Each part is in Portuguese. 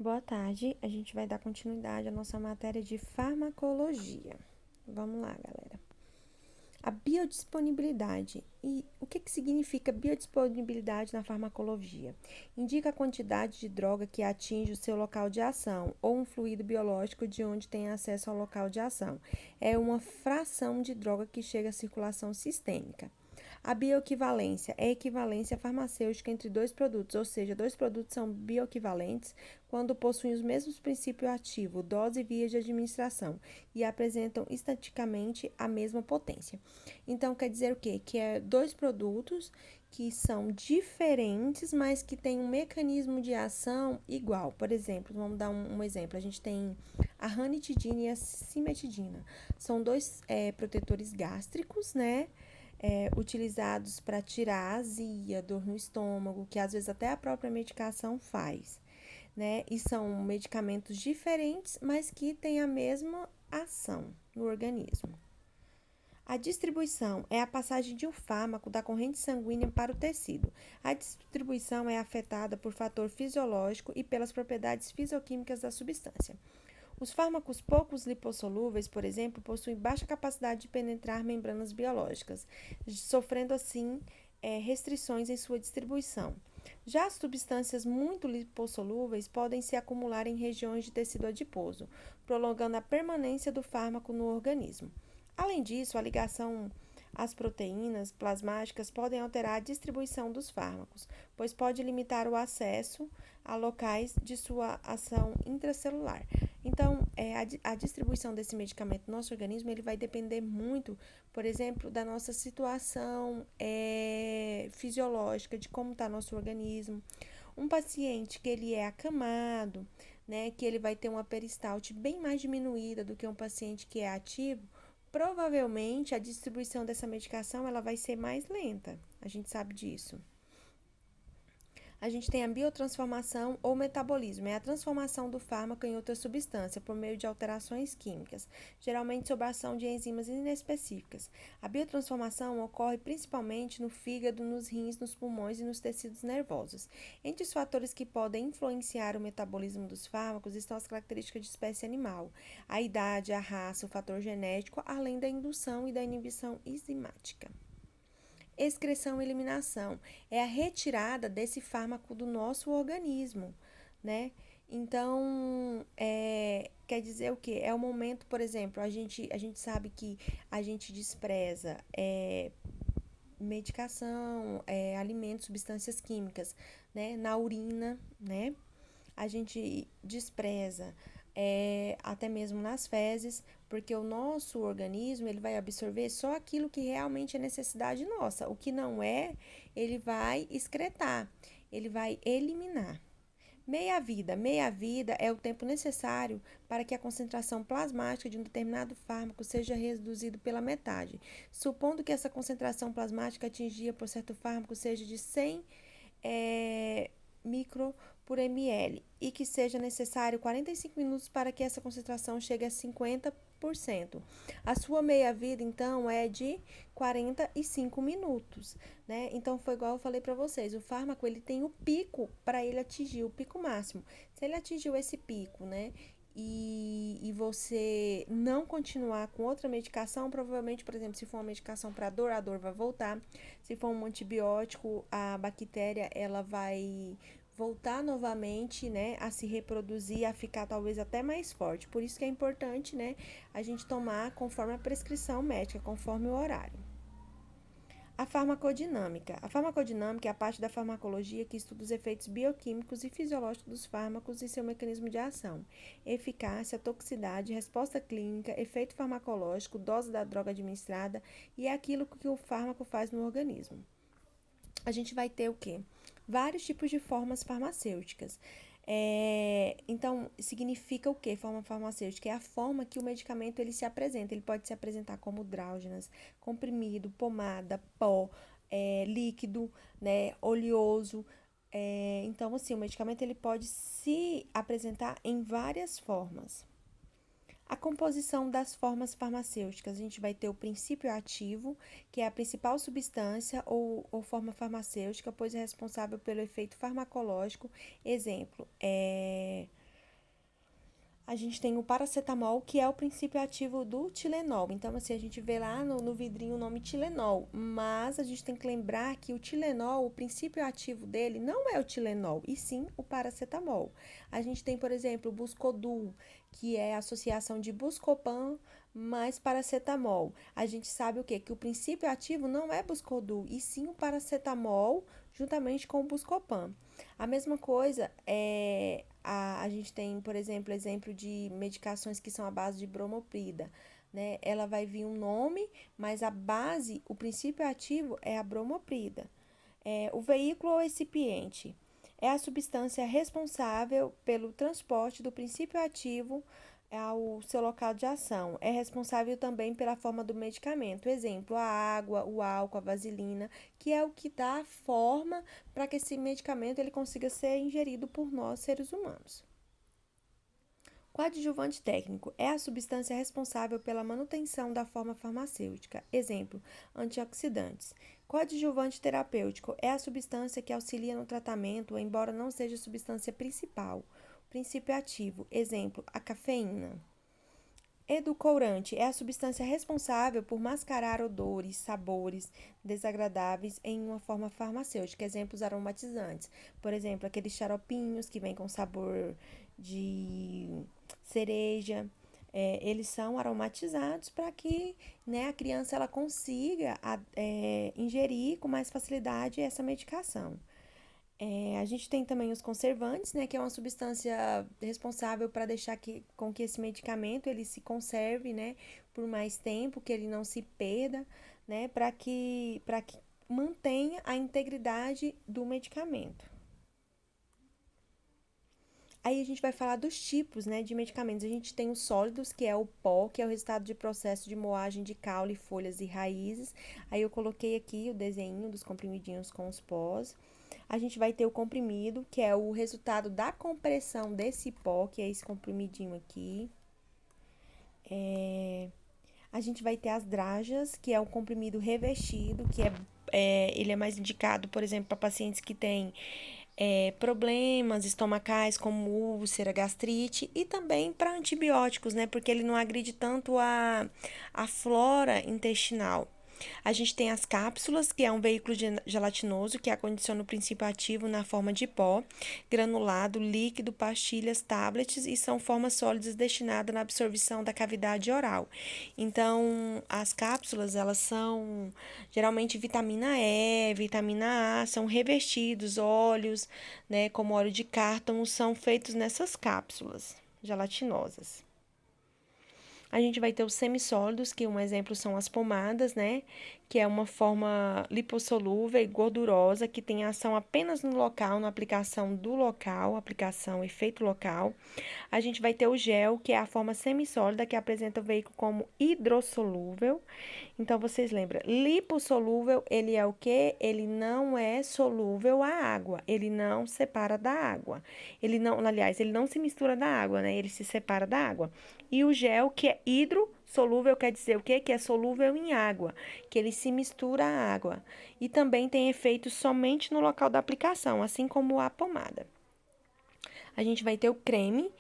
Boa tarde, a gente vai dar continuidade à nossa matéria de farmacologia. Vamos lá, galera. A biodisponibilidade. E o que significa biodisponibilidade na farmacologia? Indica a quantidade de droga que atinge o seu local de ação ou um fluido biológico de onde tem acesso ao local de ação. É uma fração de droga que chega à circulação sistêmica. A bioequivalência é a equivalência farmacêutica entre dois produtos, ou seja, dois produtos são bioequivalentes quando possuem os mesmos princípios ativos, dose e via de administração, e apresentam estaticamente a mesma potência. Então, quer dizer o quê? Que é dois produtos que são diferentes, mas que têm um mecanismo de ação igual. Por exemplo, vamos dar um exemplo. A gente tem a ranitidina e a cimetidina. São dois protetores gástricos, né? Utilizados para tirar a azia, dor no estômago, que às vezes até a própria medicação faz, né? E são medicamentos diferentes, mas que têm a mesma ação no organismo. A distribuição é a passagem de um fármaco da corrente sanguínea para o tecido. A distribuição é afetada por fator fisiológico e pelas propriedades fisioquímicas da substância. Os fármacos poucos lipossolúveis, por exemplo, possuem baixa capacidade de penetrar membranas biológicas, sofrendo assim restrições em sua distribuição. Já as substâncias muito lipossolúveis podem se acumular em regiões de tecido adiposo, prolongando a permanência do fármaco no organismo. Além disso, a ligação às proteínas plasmáticas podem alterar a distribuição dos fármacos, pois pode limitar o acesso a locais de sua ação intracelular. Então, a distribuição desse medicamento no nosso organismo ele vai depender muito, por exemplo, da nossa situação fisiológica, de como está nosso organismo. Um paciente que ele é acamado, né, que ele vai ter uma peristalte bem mais diminuída do que um paciente que é ativo, provavelmente a distribuição dessa medicação ela vai ser mais lenta. A gente sabe disso. A gente tem a biotransformação ou metabolismo, é a transformação do fármaco em outra substância por meio de alterações químicas, geralmente sob a ação de enzimas inespecíficas. A biotransformação ocorre principalmente no fígado, nos rins, nos pulmões e nos tecidos nervosos. Entre os fatores que podem influenciar o metabolismo dos fármacos estão as características de espécie animal, a idade, a raça, o fator genético, além da indução e da inibição enzimática. Excreção e eliminação é a retirada desse fármaco do nosso organismo, né? Então, quer dizer o quê? É o momento, por exemplo, a gente sabe que a gente despreza medicação, alimentos, substâncias químicas, né? Na urina, né? A gente despreza até mesmo nas fezes, porque o nosso organismo ele vai absorver só aquilo que realmente é necessidade nossa. O que não é, ele vai excretar, ele vai eliminar. Meia-vida é o tempo necessário para que a concentração plasmática de um determinado fármaco seja reduzida pela metade, supondo que essa concentração plasmática atingida por certo fármaco seja de 100 micro por ml e que seja necessário 45 minutos para que essa concentração chegue a 50%. A sua meia-vida, então, é de 45 minutos, né? Então, foi igual eu falei para vocês, o fármaco, ele tem o pico para ele atingir o pico máximo. Se ele atingiu esse pico, né, e você não continuar com outra medicação, provavelmente, por exemplo, se for uma medicação para dor, a dor vai voltar. Se for um antibiótico, a bactéria ela vai voltar novamente, né, a se reproduzir, a ficar talvez até mais forte. Por isso que é importante, né, a gente tomar conforme a prescrição médica, conforme o horário. A farmacodinâmica. A farmacodinâmica é a parte da farmacologia que estuda os efeitos bioquímicos e fisiológicos dos fármacos e seu mecanismo de ação, eficácia, toxicidade, resposta clínica, efeito farmacológico, dose da droga administrada e é aquilo que o fármaco faz no organismo. A gente vai ter o quê? Vários tipos de formas farmacêuticas. Então, significa o que forma farmacêutica? É a forma que o medicamento ele se apresenta. Ele pode se apresentar como dráugenas, comprimido, pomada, pó, líquido, né, oleoso. Então, assim, o medicamento ele pode se apresentar em várias formas. A composição das formas farmacêuticas, a gente vai ter o princípio ativo, que é a principal substância ou forma farmacêutica, pois é responsável pelo efeito farmacológico. Exemplo, A gente tem o paracetamol, que é o princípio ativo do Tilenol. Então, assim, a gente vê lá no vidrinho o nome Tilenol, mas a gente tem que lembrar que o Tilenol, o princípio ativo dele não é o Tilenol, e sim o paracetamol. A gente tem, por exemplo, o Buscodul, que é a associação de Buscopan mais paracetamol. A gente sabe o quê? Que o princípio ativo não é Buscodul, e sim o paracetamol juntamente com o Buscopan. A mesma coisa a gente tem, por exemplo de medicações que são à base de bromoprida, né? Ela vai vir um nome, mas a base, o princípio ativo é a bromoprida. O veículo ou recipiente é a substância responsável pelo transporte do princípio ativo ao seu local de ação. É responsável também pela forma do medicamento. Exemplo, a água, o álcool, a vaselina, que é o que dá a forma para que esse medicamento ele consiga ser ingerido por nós, seres humanos. Coadjuvante técnico é a substância responsável pela manutenção da forma farmacêutica. Exemplo, antioxidantes. Coadjuvante terapêutico é a substância que auxilia no tratamento, embora não seja a substância principal. Princípio ativo. Exemplo, a cafeína. Edulcorante é a substância responsável por mascarar odores, sabores desagradáveis em uma forma farmacêutica. Exemplos aromatizantes. Por exemplo, aqueles xaropinhos que vêm com sabor de cereja. Eles são aromatizados para que, né, a criança ela consiga ingerir com mais facilidade essa medicação. A gente tem também os conservantes, né, que é uma substância responsável para deixar com que esse medicamento ele se conserve, né, por mais tempo, que ele não se perda, né, para que mantenha a integridade do medicamento. Aí a gente vai falar dos tipos, né, de medicamentos. A gente tem os sólidos, que é o pó, que é o resultado de processo de moagem de caule, folhas e raízes. Aí eu coloquei aqui o desenho dos comprimidinhos com os pós. A gente vai ter o comprimido, que é o resultado da compressão desse pó, que é esse comprimidinho aqui. A gente vai ter as dragas, que é o comprimido revestido, que ele é mais indicado, por exemplo, para pacientes que têm problemas estomacais, como úlcera, gastrite, e também para antibióticos, né? Porque ele não agride tanto a flora intestinal. A gente tem as cápsulas, que é um veículo gelatinoso que acondiciona o princípio ativo na forma de pó, granulado, líquido, pastilhas, tablets e são formas sólidas destinadas na absorção da cavidade oral. Então, as cápsulas, elas são geralmente vitamina E, vitamina A, são revestidos, óleos, né, como óleo de cártamo, são feitos nessas cápsulas gelatinosas. A gente vai ter os semissólidos, que um exemplo são as pomadas, né? Que é uma forma lipossolúvel e gordurosa, que tem ação apenas no local, na aplicação do local, aplicação efeito local. A gente vai ter o gel, que é a forma semissólida, que apresenta o veículo como hidrossolúvel. Então, vocês lembram, lipossolúvel, ele é o quê? Ele não é solúvel à água, ele não separa da água. Ele não, aliás, ele não se mistura da água, né? Ele se separa da água. E o gel, que é hidrossolúvel, quer dizer o quê? Que é solúvel em água, que ele se mistura à água. E também tem efeito somente no local da aplicação, assim como a pomada. A gente vai ter o creme,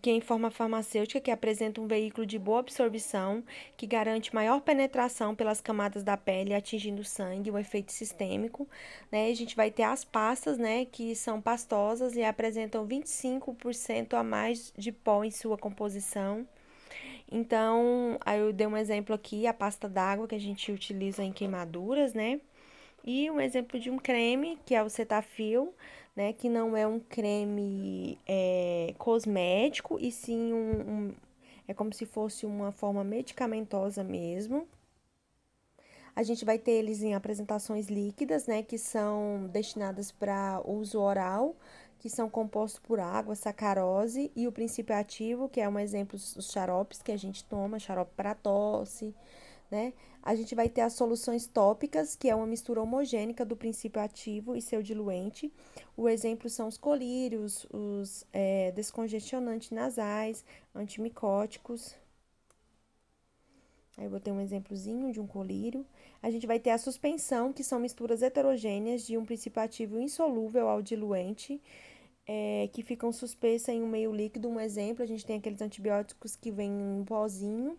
que é em forma farmacêutica, que apresenta um veículo de boa absorção, que garante maior penetração pelas camadas da pele, atingindo o sangue, o efeito sistêmico. Né? A gente vai ter as pastas, né, que são pastosas e apresentam 25% a mais de pó em sua composição. Então, aí eu dei um exemplo aqui, a pasta d'água que a gente utiliza em queimaduras, né? E um exemplo de um creme, que é o Cetaphil, né? Que não é um creme cosmético, e sim é como se fosse uma forma medicamentosa mesmo. A gente vai ter eles em apresentações líquidas, né? Que são destinadas para uso oral, que são compostos por água, sacarose e o princípio ativo, que é um exemplo dos xaropes que a gente toma, xarope para tosse, né? A gente vai ter as soluções tópicas, que é uma mistura homogênica do princípio ativo e seu diluente. O exemplo são os colírios, os descongestionantes nasais, antimicóticos. Aí eu botei um exemplozinho de um colírio. A gente vai ter a suspensão, que são misturas heterogêneas de um princípio ativo insolúvel ao diluente. que ficam suspensas em um meio líquido. Um exemplo, a gente tem aqueles antibióticos que vêm em um pozinho,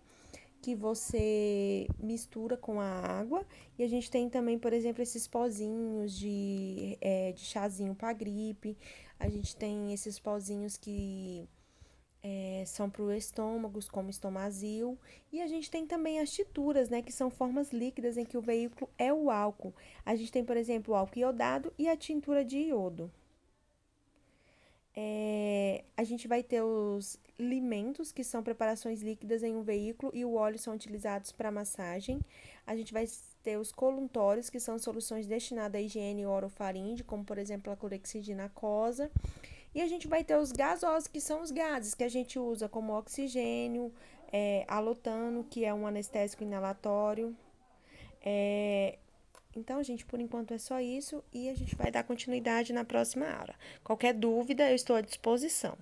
que você mistura com a água. E a gente tem também, por exemplo, esses pozinhos de chazinho para gripe. A gente tem esses pozinhos que são para o estômago, como estomazil. E a gente tem também as tituras, né, que são formas líquidas em que o veículo é o álcool. A gente tem, por exemplo, o álcool iodado e a tintura de iodo. A gente vai ter os limentos, que são preparações líquidas em um veículo, e o óleo são utilizados para massagem. A gente vai ter os coluntórios, que são soluções destinadas à higiene orofaringe, como por exemplo a clorexidina aquosa. E a gente vai ter os gasosos, que são os gases que a gente usa, como oxigênio, alotano, que é um anestésico inalatório. É, Então, gente, por enquanto é só isso e a gente vai dar continuidade na próxima aula. Qualquer dúvida, eu estou à disposição.